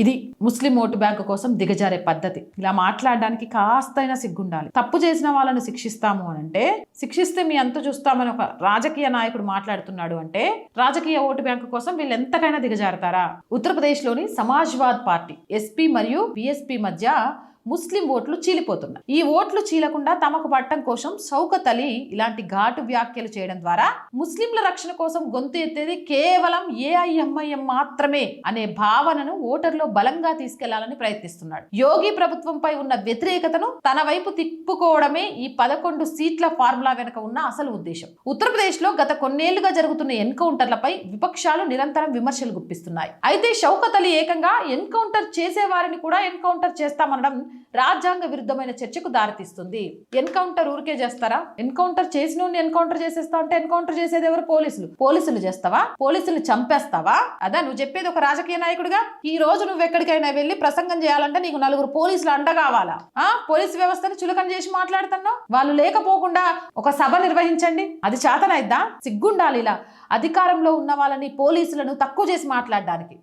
ఇది ముస్లిం vote bank కోసం దిగజారే పద్ధతి. ఇలా మాట్లాడడానికి కాస్తైనా సిగ్గుండాలి. తప్పు చేసిన వాళ్ళను శిక్షిస్తాము అని అంటే, శిక్షిస్తే మీ అంతు చూస్తామని ఒక రాజకీయ నాయకుడు మాట్లాడుతున్నాడు అంటే, రాజకీయ ఓటు బ్యాంకు కోసం వీళ్ళు ఎంతకైనా దిగజారుతారా? ఉత్తరప్రదేశ్లోని సమాజ్వాద్ పార్టీ ఎస్పీ మరియు బిఎస్పీ మధ్య ముస్లిం ఓట్లు చీలిపోతున్నాయి. ఈ ఓట్లు చీలకుండా తమకు పట్టం కోసం షౌకత్ అలీ ఇలాంటి ఘాటు వ్యాఖ్యలు చేయడం ద్వారా ముస్లింల రక్షణ కోసం గొంతు ఎత్తేది కేవలం ఏఐఎంఐఎం మాత్రమే అనే భావనను ఓటర్లో బలంగా తీసుకెళ్లాలని ప్రయత్నిస్తున్నాడు. యోగి ప్రభుత్వంపై ఉన్న వ్యతిరేకతను తన వైపు తిప్పుకోవడమే ఈ 11 సీట్ల ఫార్ములా వెనుక ఉన్న అసలు ఉద్దేశం. ఉత్తరప్రదేశ్ లో గత కొన్నేళ్లుగా జరుగుతున్న ఎన్కౌంటర్లపై విపక్షాలు నిరంతరం విమర్శలు గుప్పిస్తున్నాయి. అయితే షౌకత్ అలీ ఏకంగా ఎన్కౌంటర్ చేసే వారిని కూడా ఎన్కౌంటర్ చేస్తామనడం రాజ్యాంగ విరుద్ధమైన చర్చకు దారితీస్తుంది. ఎన్కౌంటర్ ఊరికే చేస్తారా? ఎన్కౌంటర్ చేసిన ఎన్కౌంటర్ చేసేస్తా అంటే ఎన్కౌంటర్ చేసేది ఎవరు? పోలీసులు చేస్తావా? పోలీసులు చంపేస్తావా? అదా నువ్వు చెప్పేది ఒక రాజకీయ నాయకుడిగా? ఈ రోజు నువ్వు ఎక్కడికైనా వెళ్ళి ప్రసంగం చేయాలంటే నీకు 4 పోలీసులు అండ కావాలా? పోలీసు వ్యవస్థను చులకన చేసి మాట్లాడుతున్నావు. వాళ్ళు లేకపోకుండా ఒక సభ నిర్వహించండి, అది చేతనైద్దా? సిగ్గుండాలి ఇలా అధికారంలో ఉన్న వాళ్ళని, పోలీసులను తక్కువ చేసి మాట్లాడడానికి.